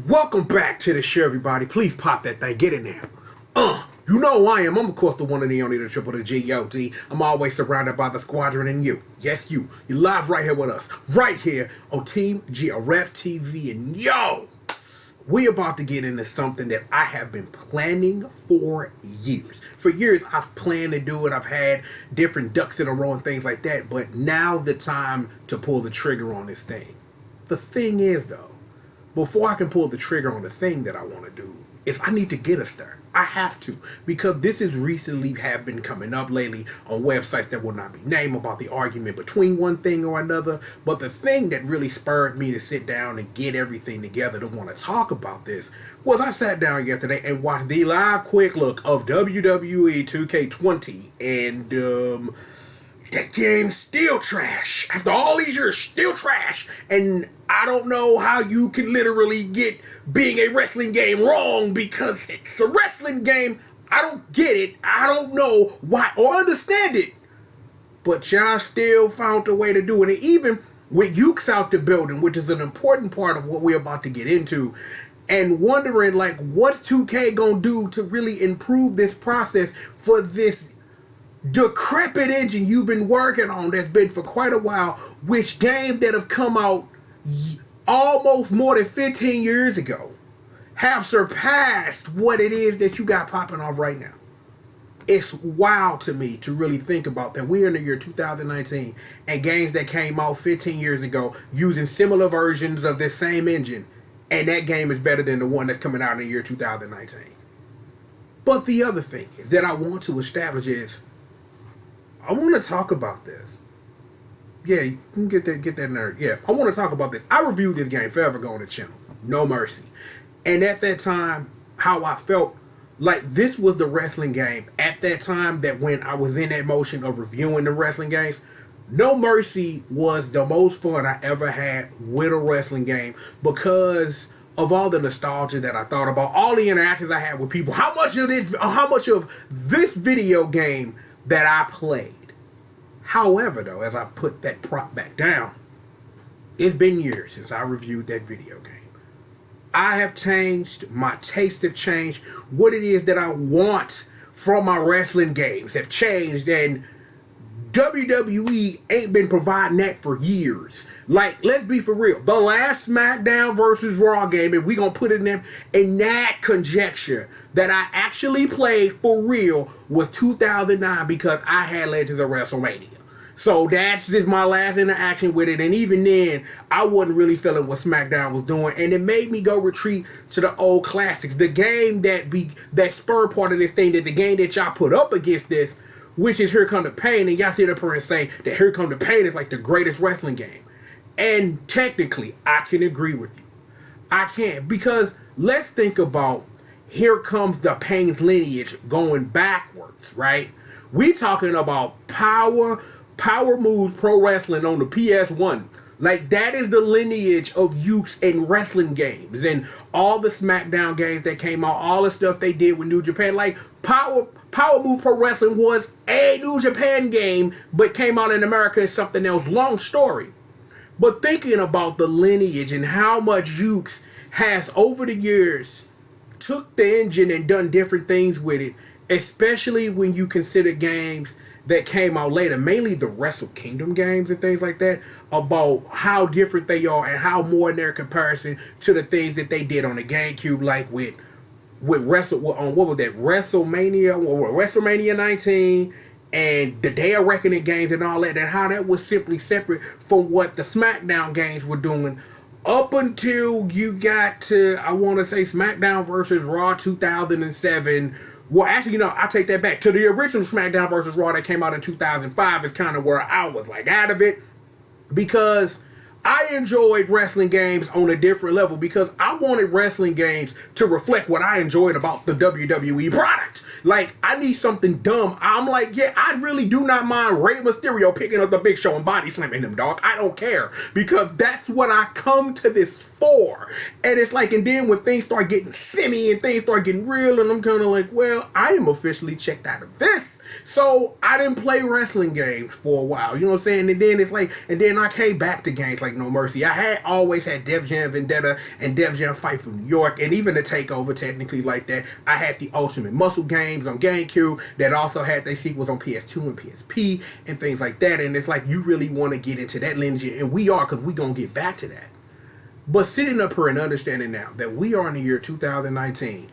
Welcome back to the show, everybody. Please pop that thing. Get in there. You know who I am. I'm, of course, the one and the only, the triple, the G.O.D. I'm always surrounded by the squadron and you. Yes, you. You're live right here with us. Right here on Team GRF TV. And yo, we about to get into something that I have been planning for years. For years, I've planned to do it. I've had different ducks in a row and things like that. But now the time to pull the trigger on this thing. The thing is, though, before I can pull the trigger on the thing that I want to do, is I need to get us there. I have to, because this is recently have been coming up lately on websites that will not be named about the argument between one thing or another. But the thing that really spurred me to sit down and get everything together to want to talk about this was I sat down yesterday and watched the live quick look of WWE 2K20, and that game's still trash. After all these years, still trash. And I don't know how you can literally get being a wrestling game wrong, because it's a wrestling game. I don't get it. I don't know why or understand it. But y'all still found a way to do it. And even with Yuke's out the building, which is an important part of what we're about to get into, and wondering, like, what's 2K gonna do to really improve this process for this decrepit engine you've been working on that's been for quite a while, which games that have come out almost more than 15 years ago have surpassed what it is that you got popping off right now. It's wild to me to really think about that we're in the year 2019 and games that came out 15 years ago using similar versions of this same engine, and that game is better than the one that's coming out in the year 2019. But the other thing that I want to establish is I want to talk about this. Yeah, you can get that nerd. Yeah, I want to talk about this. I reviewed this game forever ago on the channel, No Mercy. And at that time, how I felt like this was the wrestling game at that time, that when I was in that motion of reviewing the wrestling games, No Mercy was the most fun I ever had with a wrestling game, because of all the nostalgia that I thought about, all the interactions I had with people, how much of this video game that I played. However, though, as I put that prop back down, it's been years since I reviewed that video game. I have changed. My tastes have changed. What it is that I want from my wrestling games have changed, and WWE ain't been providing that for years. Like, let's be for real. The last SmackDown versus Raw game, and we gonna put it in that conjecture, that I actually played for real was 2009, because I had Legends of WrestleMania. So that's just my last interaction with it, and even then, I wasn't really feeling what SmackDown was doing, and it made me go retreat to the old classics. The game that spurred part of this thing, that the game that y'all put up against this, which is Here Come the Pain, and y'all sit up here and say that Here Come the Pain is like the greatest wrestling game. And technically, I can agree with you. I can, because let's think about Here Comes the Pain's lineage going backwards, right? We talking about Power Moves Pro Wrestling on the PS1. Like, that is the lineage of Yuke's and wrestling games, and all the SmackDown games that came out, all the stuff they did with New Japan. Like, Power Move Pro Wrestling was a New Japan game, but came out in America as something else. Long story. But thinking about the lineage and how much Yuke's has over the years took the engine and done different things with it, especially when you consider games that came out later, mainly the Wrestle Kingdom games and things like that, about how different they are and how more in their comparison to the things that they did on the GameCube, like with WrestleMania 19 and the Day of Reckoning games and all that, and how that was simply separate from what the SmackDown games were doing, up until you got to, I want to say, SmackDown versus Raw 2007. Well, actually, no, I take that back. To the original SmackDown vs. Raw that came out in 2005 is kind of where I was, like, out of it. Because I enjoyed wrestling games on a different level, because I wanted wrestling games to reflect what I enjoyed about the WWE product. Like, I need something dumb. I'm like, yeah, I really do not mind Rey Mysterio picking up the Big Show and body slamming him, dog. I don't care. Because that's what I come to this for. And it's like, and then when things start getting simmy and things start getting real, and I'm kind of like, well, I am officially checked out of this. So I didn't play wrestling games for a while, you know what I'm saying? And then it's like, and then I came back to games like No Mercy. I had always had Def Jam Vendetta and Def Jam Fight for New York, and even the Takeover technically like that. I had the Ultimate Muscle games on GameCube that also had their sequels on PS2 and PSP and things like that. And it's like, you really want to get into that lineage, and we are, because we gonna get back to that. But sitting up here and understanding now that we are in the year 2019,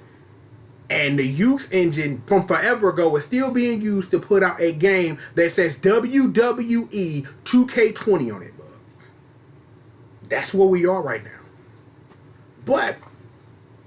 and the Yuke engine from forever ago is still being used to put out a game that says WWE 2K20 on it, bud. That's where we are right now. But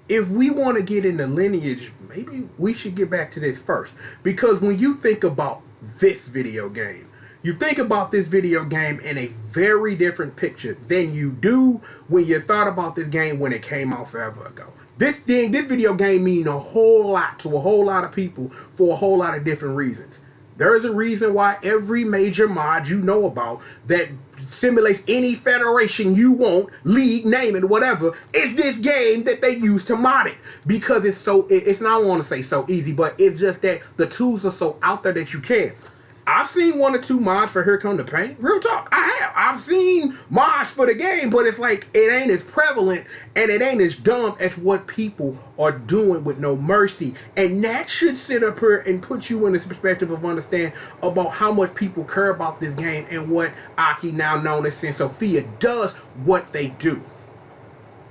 if we want to get into lineage, maybe we should get back to this first. Because when you think about this video game, you think about this video game in a very different picture than you do when you thought about this game when it came out forever ago. This video game mean a whole lot to a whole lot of people for a whole lot of different reasons. There is a reason why every major mod you know about that simulates any federation you want, league, name it, whatever, is this game that they use to mod it. Because it's not, I want to say so easy, but it's just that the tools are so out there that you can. I've seen 1 or 2 mods for Here Come the Pain. Real talk, I have. I've seen mods for the game, but it's like, it ain't as prevalent and it ain't as dumb as what people are doing with No Mercy. And that should sit up here and put you in this perspective of understand about how much people care about this game and what AKI, now known as Sin Sophia, does what they do.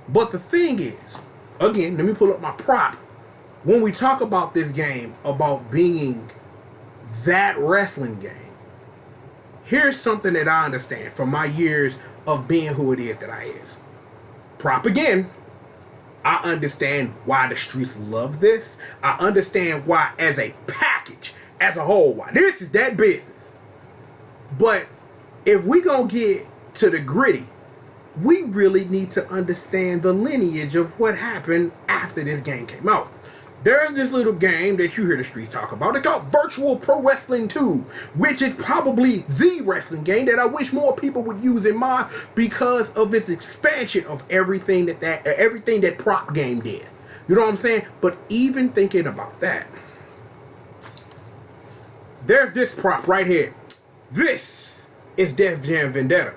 But the thing is, again, let me pull up my prop. When we talk about this game, about being that wrestling game, here's something that I understand from my years of being who it is that I is. Prop again. I understand why the streets love this. I understand why, as a package, as a whole, why this is that business. But if we gonna get to the gritty, we really need to understand the lineage of what happened after this game came out. There's this little game that you hear the streets talk about. It's called Virtual Pro Wrestling 2, which is probably the wrestling game that I wish more people would use in mind because of its expansion of everything that prop game did. You know what I'm saying? But even thinking about that, there's this prop right here. This is Def Jam Vendetta.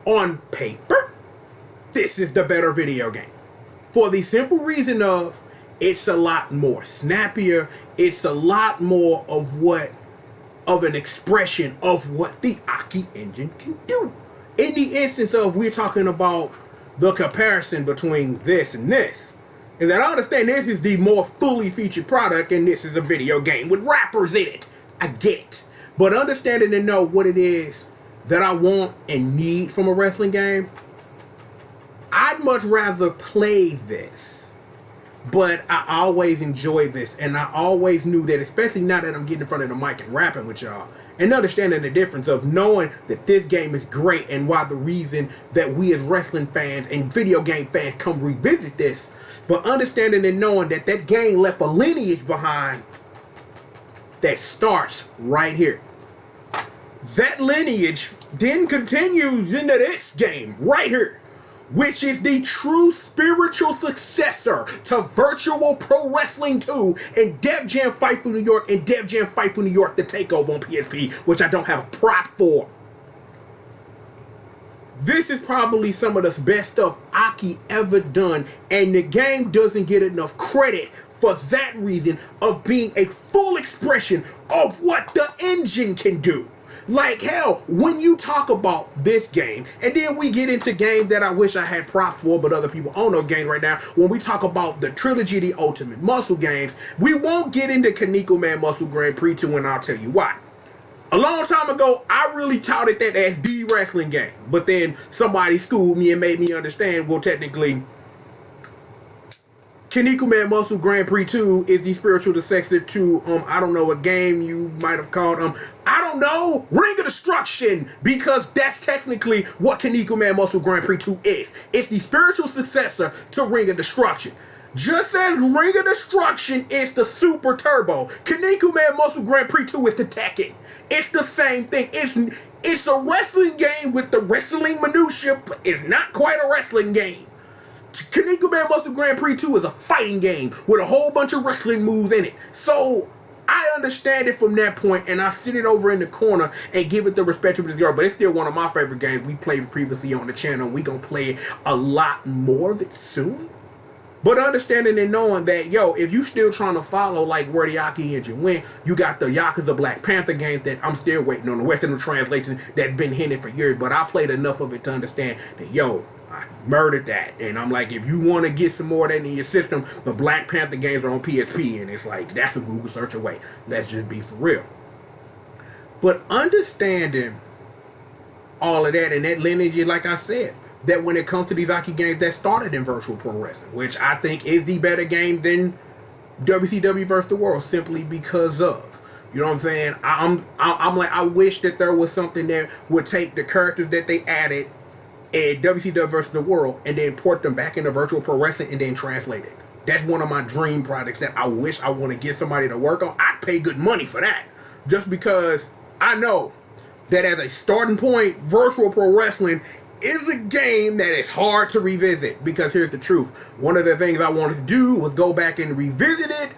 On paper, this is the better video game. For the simple reason of, it's a lot more snappier. It's a lot more of an expression of what the AKI engine can do. In the instance of, we're talking about the comparison between this and this, is that I understand this is the more fully featured product and this is a video game with rappers in it. I get it. But understanding and know what it is that I want and need from a wrestling game, I'd much rather play this. But I always enjoy this, and I always knew that, especially now that I'm getting in front of the mic and rapping with y'all, and understanding the difference of knowing that this game is great and why the reason that we as wrestling fans and video game fans come revisit this, but understanding and knowing that that game left a lineage behind that starts right here. That lineage then continues into this game right here, which is the true spiritual successor to Virtual Pro Wrestling 2 and Def Jam Fight for New York and Def Jam Fight for New York The Takeover on PSP, which I don't have a prop for. This is probably some of the best stuff AKI ever done, and the game doesn't get enough credit for that reason of being a full expression of what the engine can do. Like, hell, when you talk about this game, and then we get into games that I wish I had props for, but other people own those games right now. When we talk about the trilogy, the Ultimate Muscle games, we won't get into Kaneko Man Muscle Grand Prix 2, and I'll tell you why. A long time ago, I really touted that as the wrestling game, but then somebody schooled me and made me understand, well, technically, Kaneko Man Muscle Grand Prix 2 is the spiritual successor to, I don't know, a game you might have called, I don't know, Ring of Destruction, because that's technically what Kaneko Man Muscle Grand Prix 2 is. It's the spiritual successor to Ring of Destruction. Just as Ring of Destruction is the Super Turbo, Kaneko Man Muscle Grand Prix 2 is the Tekken. It's the same thing. It's a wrestling game with the wrestling minutia, but it's not quite a wrestling game. Kaneko Man Muscle Grand Prix 2 is a fighting game with a whole bunch of wrestling moves in it. So I understand it from that point, and I sit it over in the corner and give it the respect it deserves. But it's still one of my favorite games. We played previously on the channel. We gonna play a lot more of it soon. But understanding and knowing that, yo, if you still trying to follow like where the AKI engine went, you got the Yakuza Black Panther games that I'm still waiting on the Western translation that's been hinted for years. But I played enough of it to understand that, yo, I murdered that. And I'm like, if you want to get some more of that in your system, the Black Panther games are on PSP. And it's like, that's a Google search away. Let's just be for real. But understanding all of that and that lineage, like I said, that when it comes to these AKI games that started in virtual pro wrestling, which I think is the better game than WCW vs. the World, simply because of, you know what I'm saying? I'm like, I wish that there was something that would take the characters that they added in WCW vs. the World and then port them back into virtual pro wrestling and then translate it. That's one of my dream projects that I wish I want to get somebody to work on. I'd pay good money for that, just because I know that as a starting point, virtual pro wrestling is a game that is hard to revisit. Because here's the truth. One of the things I wanted to do was go back and revisit it,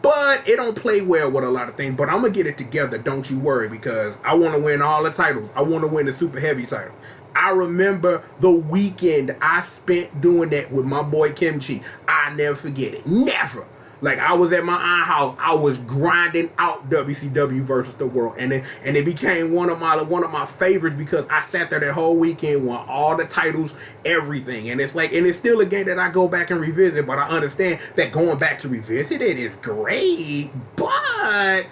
but it don't play well with a lot of things. But I'm going to get it together, don't you worry, because I want to win all the titles. I want to win the super heavy title. I remember the weekend I spent doing that with my boy Kimchi. I never forget it. Never. Like, I was at my aunt's house, I was grinding out WCW versus the World, and it became one of my favorites because I sat there that whole weekend, won all the titles, everything, and it's like, and it's still a game that I go back and revisit. But I understand that going back to revisit it is great, but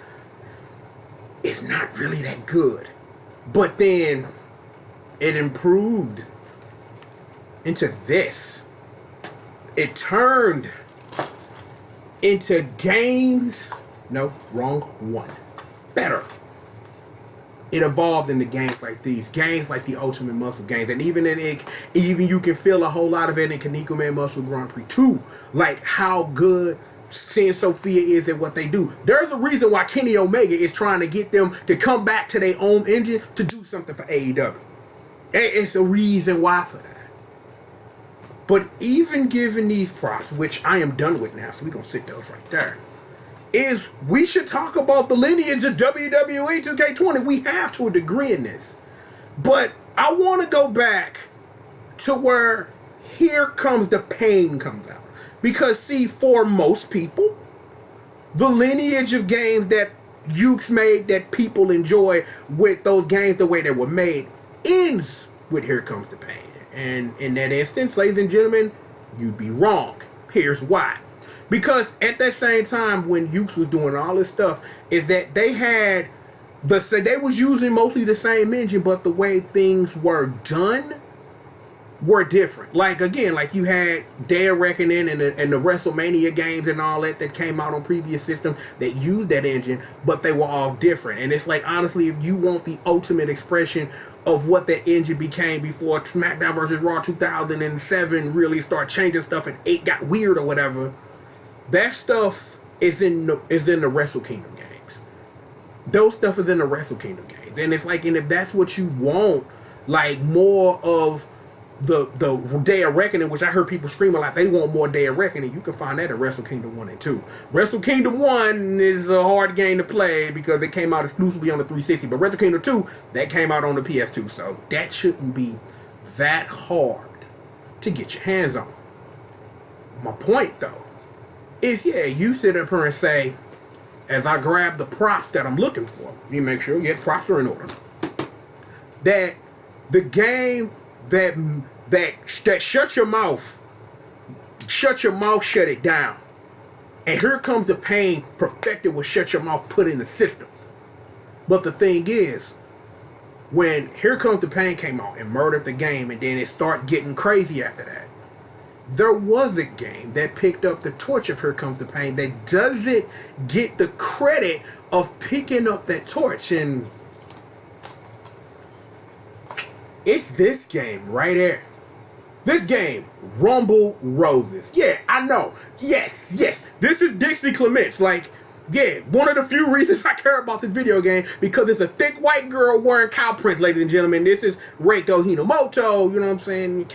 it's not really that good. But then it improved into this. It turned into games. No, wrong one. Better. It evolved into games like these, games like the Ultimate Muscle games, and even you can feel a whole lot of it in Kaneko Man Muscle Grand Prix 2, like how good Sin Sophia is at what they do. There's a reason why Kenny Omega is trying to get them to come back to their own engine to do something for AEW. It's a reason why for that. But even given these props, which I am done with now, so we're going to sit those right there, is we should talk about the lineage of WWE 2K20. We have to a degree in this. But I want to go back to where Here Comes the Pain comes out. Because, see, for most people, the lineage of games that Yuke's made that people enjoy with those games the way they were made ends with Here Comes the Pain. And in that instance, ladies and gentlemen, you'd be wrong. Here's why. Because at that same time when Yuke was doing all this stuff, is that they had they was using mostly the same engine, but the way things were done were different. Like, again, like you had Day of Reckoning and the WrestleMania games and all that came out on previous systems that used that engine, but they were all different. And it's like, honestly, if you want the ultimate expression of what that engine became before SmackDown vs. Raw 2007 really started changing stuff and it got weird or whatever, that stuff is in the Wrestle Kingdom games. Those stuff is in the Wrestle Kingdom games. And it's like, and if that's what you want, like more of the Day of Reckoning, which I heard people scream a lot, they want more Day of Reckoning, you can find that at Wrestle Kingdom 1 and 2. Wrestle Kingdom 1 is a hard game to play because it came out exclusively on the 360, but Wrestle Kingdom 2, that came out on the PS2, so that shouldn't be that hard to get your hands on. My point, though, is, yeah, you sit up here and say, as I grab the props that I'm looking for, you make sure your props are in order, that the game that shut your mouth, shut it down. And Here Comes the Pain perfected what Shut Your Mouth put in the system. But the thing is, when Here Comes the Pain came out and murdered the game, and then it started getting crazy after that, there was a game that picked up the torch of Here Comes the Pain that doesn't get the credit of picking up that torch, and it's this game right here. This game, Rumble Roses. Yeah, I know. Yes. This is Dixie Clements. Like, yeah, one of the few reasons I care about this video game, because it's a thick white girl wearing cow prints, ladies and gentlemen. This is Reiko Hinomoto, you know what I'm saying?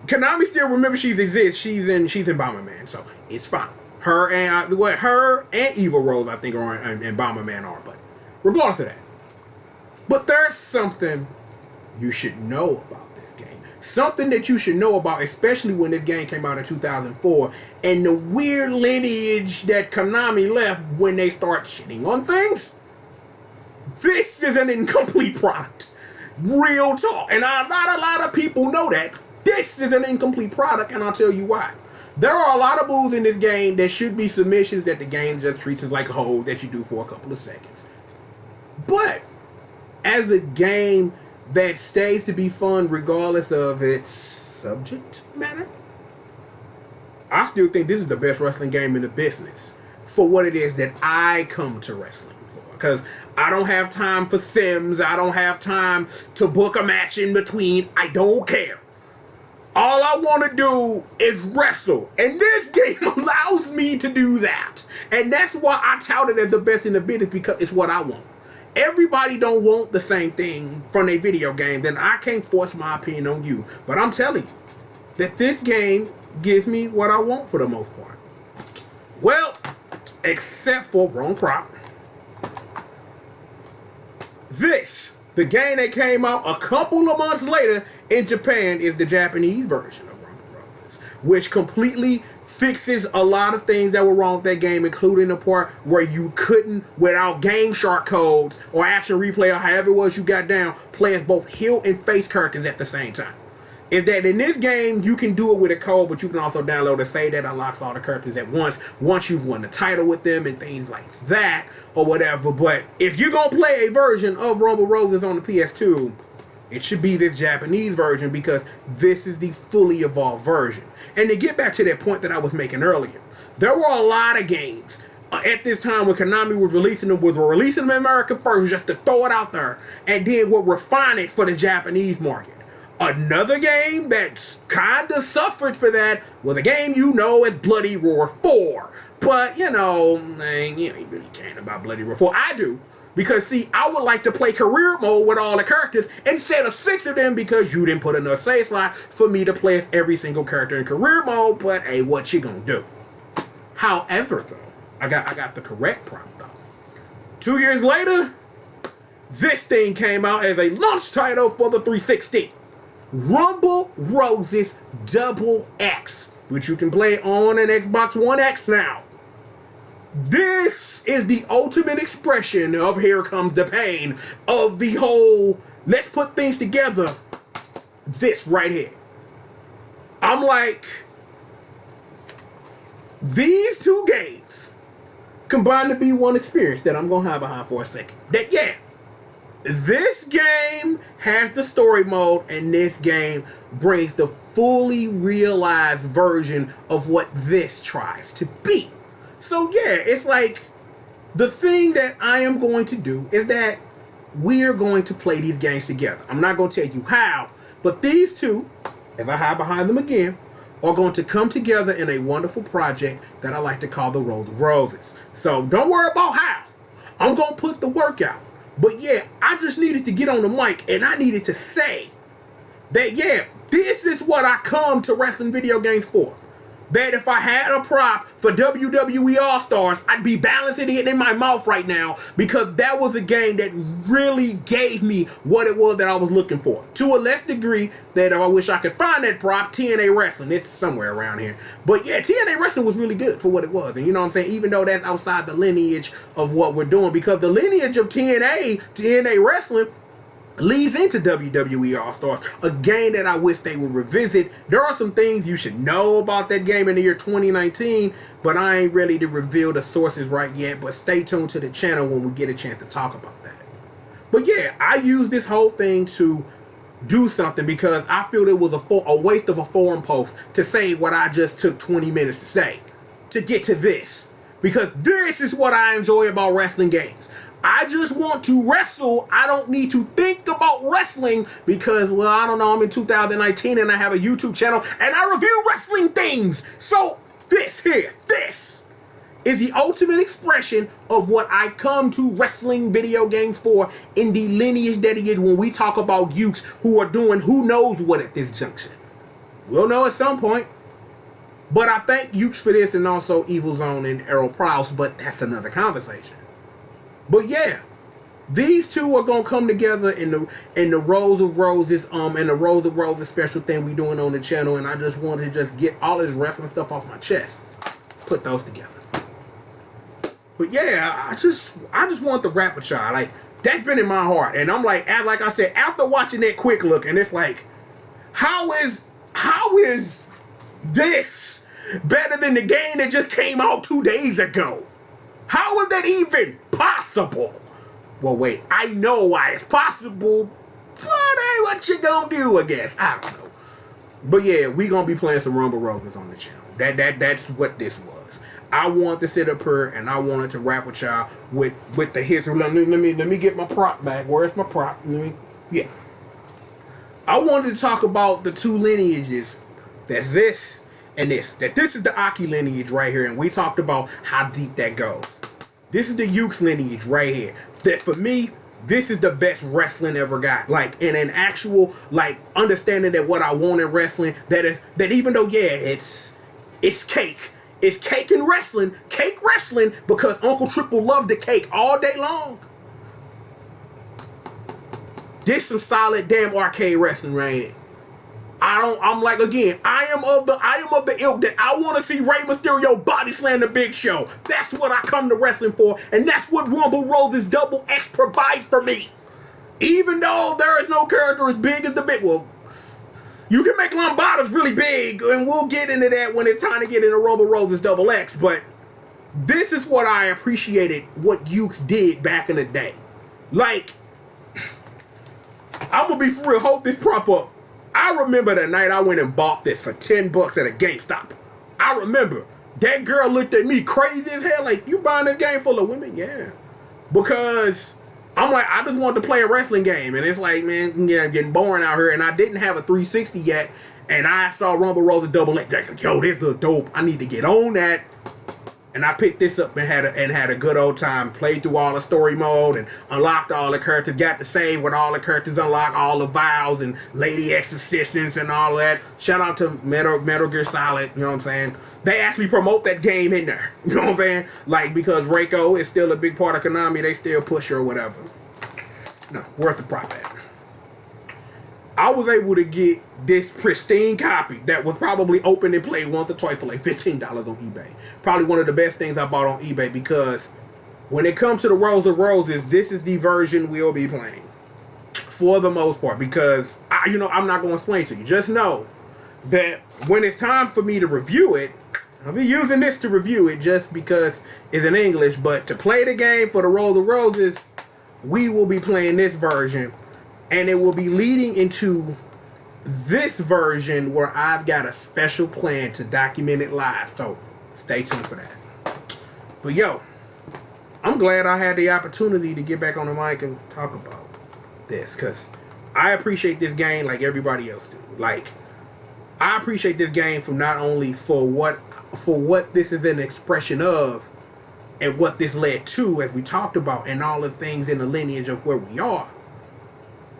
Konami still remembers she exists. She's in Bomberman, so it's fine. Her and Evil Rose, I think, are in Bomberman are, but regardless of that. But there's something you should know about this game. Something that you should know about, especially when this game came out in 2004, and the weird lineage that Konami left when they start shitting on things. This is an incomplete product. Real talk. And not a lot of people know that. This is an incomplete product, and I'll tell you why. There are a lot of moves in this game that should be submissions that the game just treats as like a hold that you do for a couple of seconds. But as a game that stays to be fun regardless of its subject matter, I still think this is the best wrestling game in the business for what it is that I come to wrestling for. Because I don't have time for sims. I don't have time to book a match in between. I don't care. All I want to do is wrestle. And this game allows me to do that. And that's why I tout it as the best in the business, because it's what I want. Everybody don't want the same thing from a video game, then I can't force my opinion on you. But I'm telling you that this game gives me what I want for the most part. Well, except for wrong prop. The game that came out a couple of months later in Japan, is the Japanese version of Rumble Roses, which completely fixes a lot of things that were wrong with that game, including the part where you couldn't, without Game Shark codes or Action Replay or however it was you got down, play as both heel and face characters at the same time. Is that in this game, you can do it with a code, but you can also download a save that unlocks all the characters at once you've won the title with them and things like that, or whatever. But if you're going to play a version of Rumble Roses on the PS2, it should be this Japanese version, because this is the fully evolved version. And to get back to that point that I was making earlier, there were a lot of games at this time when Konami was releasing them in America first just to throw it out there, and then would refine it for the Japanese market. Another game that kind of suffered for that was a game you know as Bloody Roar 4. But, you ain't really caring about Bloody Roar 4. I do. Because, see, I would like to play career mode with all the characters instead of 6 of them, because you didn't put enough save slots for me to play as every single character in career mode. But, hey, what you gonna do? However, though, I got the correct prop, though. 2 years later, this thing came out as a launch title for the 360. Rumble Roses Double X, which you can play on an Xbox One X now. This is the ultimate expression of here comes the pain of the whole let's put things together. This right here. I'm like, these two games combined to be one experience that I'm going to hide behind for a second. That, yeah, this game has the story mode, and this game brings the fully realized version of what this tries to be. So yeah, it's like, the thing that I am going to do is that we're going to play these games together. I'm not going to tell you how, but these two, if I hide behind them again, are going to come together in a wonderful project that I like to call the Road of Roses. So don't worry about how. I'm going to put the work out. But yeah, I just needed to get on the mic, and I needed to say that, yeah, this is what I come to wrestling video games for. That if I had a prop for WWE All-Stars, I'd be balancing it in my mouth right now, because that was a game that really gave me what it was that I was looking for. To a less degree that I wish I could find that prop, TNA Wrestling. It's somewhere around here. But yeah, TNA Wrestling was really good for what it was. And you know what I'm saying? Even though that's outside the lineage of what we're doing, because the lineage of TNA Wrestling, leads into WWE All-Stars, a game that I wish they would revisit. There are some things you should know about that game in the year 2019, but I ain't ready to reveal the sources right yet, but stay tuned to the channel when we get a chance to talk about that. But yeah, I use this whole thing to do something, because I feel it was a waste of a forum post to say what I just took 20 minutes to say, to get to this. Because this is what I enjoy about wrestling games. I just want to wrestle. I don't need to think about wrestling because, well, I don't know, I'm in 2019 and I have a YouTube channel and I review wrestling things. So this is the ultimate expression of what I come to wrestling video games for in the lineage that it is when we talk about youths who are doing who knows what at this junction. We'll know at some point. But I thank Yuke for this and also Evil Zone and Errol Prowse, but that's another conversation. But yeah, these two are gonna come together in the Rose of Roses, and the Rose of Roses special thing we doing on the channel, and I just wanted to just get all this wrestling stuff off my chest. Put those together. But yeah, I just want the rap with y'all. Like, that's been in my heart. And I'm like I said, after watching that quick look, and it's like, how is this better than the game that just came out 2 days ago? How is that even possible? Well, wait, I know why it's possible, but hey, what you gonna do, I guess? I don't know. But yeah, we gonna be playing some Rumble Roses on the channel. That's what this was. I want to sit up here and I wanted to rap with y'all with the history. Let me get my prop back. Where's my prop? Yeah. I wanted to talk about the two lineages. That's this and this. That this is the AKI lineage right here, and we talked about how deep that goes. This is the Yuke's lineage right here. That for me, this is the best wrestling ever got. Like, in an actual, like, understanding that what I want in wrestling, that even though, yeah, it's cake. It's cake and wrestling. Cake wrestling because Uncle Triple loved the cake all day long. This some solid damn arcade wrestling right here. I'm like, again, I am of the ilk that I want to see Rey Mysterio body slam the Big Show. That's what I come to wrestling for, and that's what Rumble Roses Double X provides for me. Even though there is no character as big as the big, well, you can make Lombardo's really big, and we'll get into that when it's time to get into Rumble Roses Double X, but this is what I appreciated what Yuke did back in the day. Like, I'm gonna be for real, hold this prop up. I remember the night I went and bought this for $10 at a GameStop. I remember that girl looked at me crazy as hell, like, you buying this game full of women? Yeah. Because I'm like, I just wanted to play a wrestling game, and it's like, man, yeah, I'm getting boring out here, and I didn't have a 360 yet, and I saw Rumble Roses Double X. Like, yo, this is dope. I need to get on that. And I picked this up and had a good old time. Played through all the story mode and unlocked all the characters. Got to save with all the characters unlocked, all the vials and lady exorcisms and all that. Shout out to Metal Gear Solid, you know what I'm saying? They actually promote that game in there, you know what I'm saying? Like, because Reiko is still a big part of Konami, they still push her or whatever. No, worth the profit. I was able to get this pristine copy that was probably opened and played once or twice for like $15 on eBay. Probably one of the best things I bought on eBay, because when it comes to the Rose of Roses, this is the version we'll be playing for the most part, because I'm not going to explain to you. Just know that when it's time for me to review it, I'll be using this to review it just because it's in English, but to play the game for the Rose of Roses, we will be playing this version. And it will be leading into this version where I've got a special plan to document it live. So stay tuned for that. But yo, I'm glad I had the opportunity to get back on the mic and talk about this, because I appreciate this game like everybody else do. Like, I appreciate this game from not only for what this is an expression of and what this led to, as we talked about, and all the things in the lineage of where we are.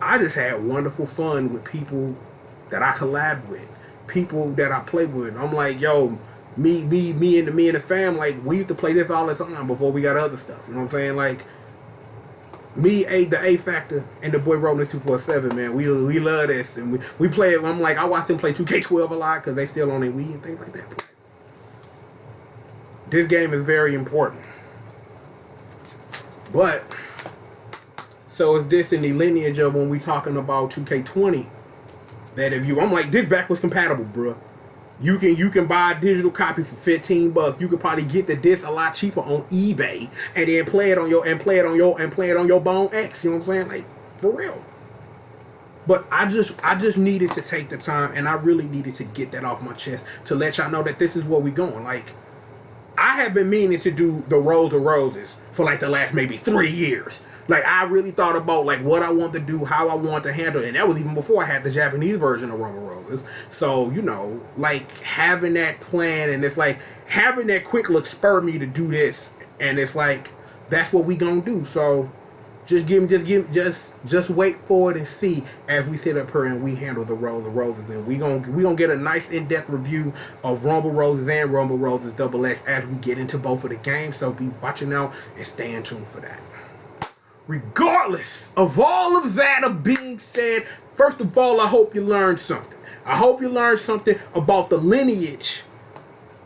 I just had wonderful fun with people that I collab with, people that I play with. I'm like, yo, me and the fam, like, we used to play this all the time before we got other stuff. You know what I'm saying? Like, the A Factor and the boy Rolling 247, man, we love this, and we play it. I'm like, I watch them play 2K12 a lot because they still on their Wii and things like that. But this game is very important. But so is this in the lineage of when we talking about 2K20, that if I'm like, this backwards compatible, bro. You can buy a digital copy for $15. You could probably get the disc a lot cheaper on eBay and then play it on your Bone X. You know what I'm saying? Like, for real. But I just needed to take the time, and I really needed to get that off my chest to let y'all know that this is where we going. Like, I have been meaning to do the Road to Roses for like the last maybe 3 years. Like, I really thought about like what I want to do, how I want to handle it, and that was even before I had the Japanese version of Rumble Roses. So, you know, like having that plan, and it's like having that quick look spurred me to do this, and it's like that's what we gonna do. So just wait for it and see as we sit up here and we handle the Road to Roses, and we gonna get a nice in-depth review of Rumble Roses and Rumble Roses Double X as we get into both of the games. So be watching out and staying tuned for that. Regardless of all of that being said, first of all, I hope you learned something. I hope you learned something about the lineage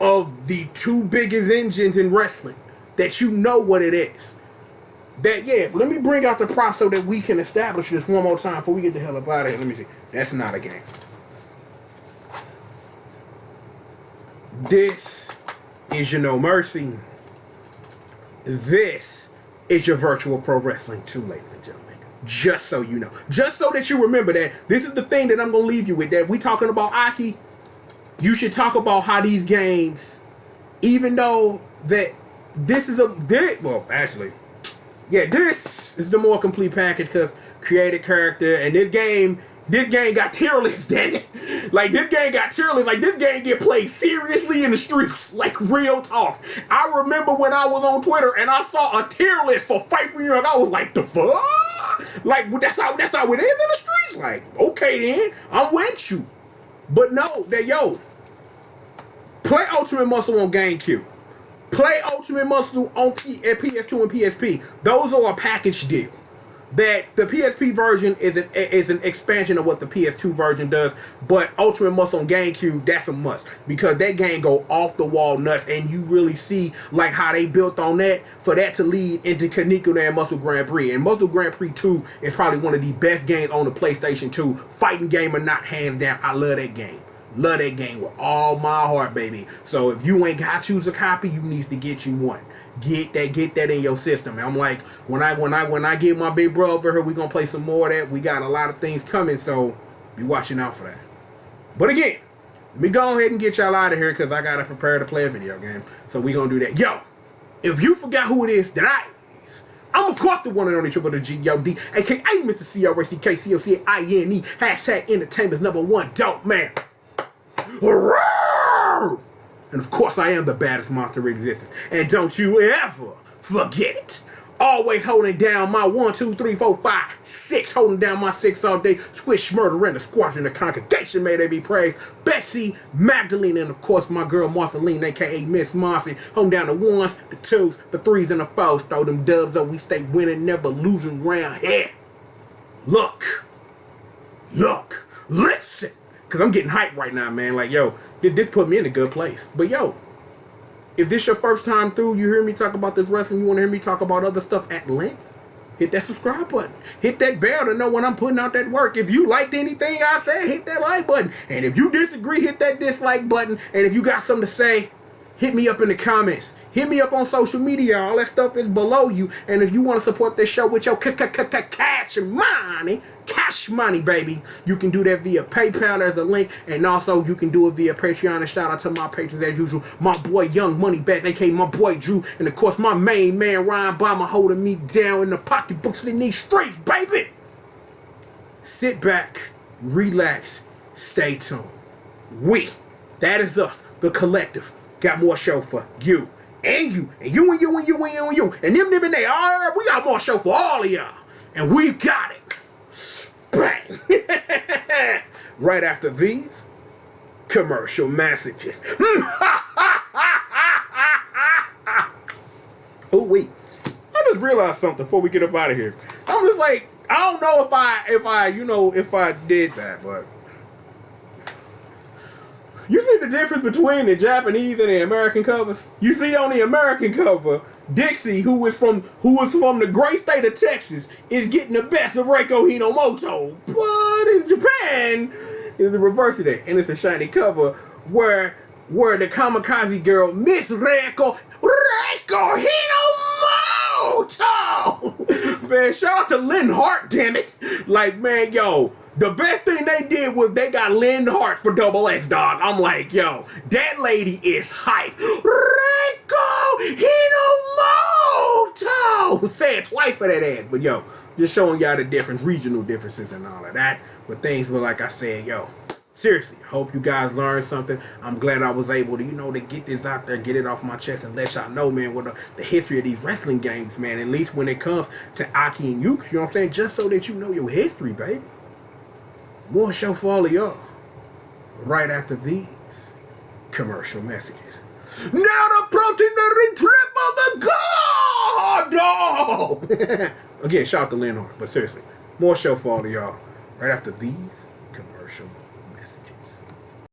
of the two biggest engines in wrestling, that you know what it is. That, yeah, let me bring out the prop so that we can establish this one more time before we get the hell up out of here. Let me see. That's not a game. This is your No Mercy. This is your Virtual Pro Wrestling 2, ladies and gentlemen. Just so you know. Just so that you remember that this is the thing that I'm going to leave you with. That we talking about AKI, you should talk about how these games, even though that this is this is the more complete package, because created character, and this game got tier lists, damn it. Like, this game got tier lists. Like, this game get played seriously in the streets. Like, real talk. I remember when I was on Twitter and I saw a tier list for Fight for New York, I was like, the fuck? Like, that's how it is in the streets? Like, okay then, I'm with you. But no, play Ultimate Muscle on GameCube. Play Ultimate Muscle on PS2 and PSP. Those are a package deal. That the PSP version is an expansion of what the PS2 version does, but Ultimate Muscle on GameCube, that's a must, because that game go off the wall nuts, and you really see like how they built on that for that to lead into Kaneko and Muscle Grand Prix. And Muscle Grand Prix 2 is probably one of the best games on the PlayStation 2, fighting game or not, hands down. I love that game. Love that game with all my heart, baby. So if you ain't got you a copy, you need to get you one. Get that in your system. And I'm like, when I get my big bro over here, we gonna play some more of that. We got a lot of things coming, so be watching out for that. But again, let me go ahead and get y'all out of here, because I gotta prepare to play a video game. So we gonna do that. Yo, if you forgot who it is that I'm of course the one and only G.O.D, AKI Mr. CRACKCOCINE, hashtag entertainment's #1 dope man. And of course, I am the baddest monster in existence. And don't you ever forget it. Always holding down my 1, 2, 3, 4, 5, 6. Holding down my 6 all day. Squish, murder, and the squadron, the congregation. May they be praised. Betsy, Magdalene, and of course, my girl Marceline, a.k.a. Miss Marcy. Holding down the 1s, the 2s, the 3s, and the 4s. Throw them dubs up. We stay winning, never losing round here. Look. Listen. Because I'm getting hyped right now, man. Like, yo, this put me in a good place. But, yo, if this your first time through, you hear me talk about this wrestling, you want to hear me talk about other stuff at length, hit that subscribe button. Hit that bell to know when I'm putting out that work. If you liked anything I said, hit that like button. And if you disagree, hit that dislike button. And if you got something to say, hit me up in the comments. Hit me up on social media. All that stuff is below you. And if you want to support this show with your cash money, baby, you can do that via PayPal. There's a link. And also, you can do it via Patreon. And shout out to my patrons as usual. My boy Young Money Back, aka my boy Drew. And of course, my main man Ryan Bomber holding me down in the pocketbooks in these streets, baby. Sit back, relax, stay tuned. That is us, the collective. Got more show for you. And you. And you and you and you and you and you. And them and they. All right, we got more show for all of y'all. And we got it. Bang. Right after these commercial messages. Oh, wait. I just realized something before we get up out of here. I'm just like, I don't know if I did that, but you see the difference between the Japanese and the American covers? You see on the American cover, Dixie, who is from the great state of Texas, is getting the best of Reiko Hinomoto. But in Japan, it's the reverse of that. And it's a shiny cover where the kamikaze girl, Miss Reiko Hinomoto! Man, shout out to Lynn Hart, damn it. Like, man, yo, the best thing they did was they got Lynn Hart for Double X, dog. I'm like, yo, that lady is hype. Reiko Hinomoto. Say it twice for that ass. But yo, just showing y'all the difference, regional differences and all of that. But things were like I said, yo. Seriously, hope you guys learned something. I'm glad I was able to, to get this out there, get it off my chest, and let y'all know, man, what the history of these wrestling games, man. At least when it comes to AKI and Yuke, you know what I'm saying? Just so that you know your history, baby. More show for all of y'all. Right after these commercial messages. Now approaching the ring triple the God dog. Again, shout out to Lynn Hart, but seriously, more show for all of y'all. Right after these commercial messages.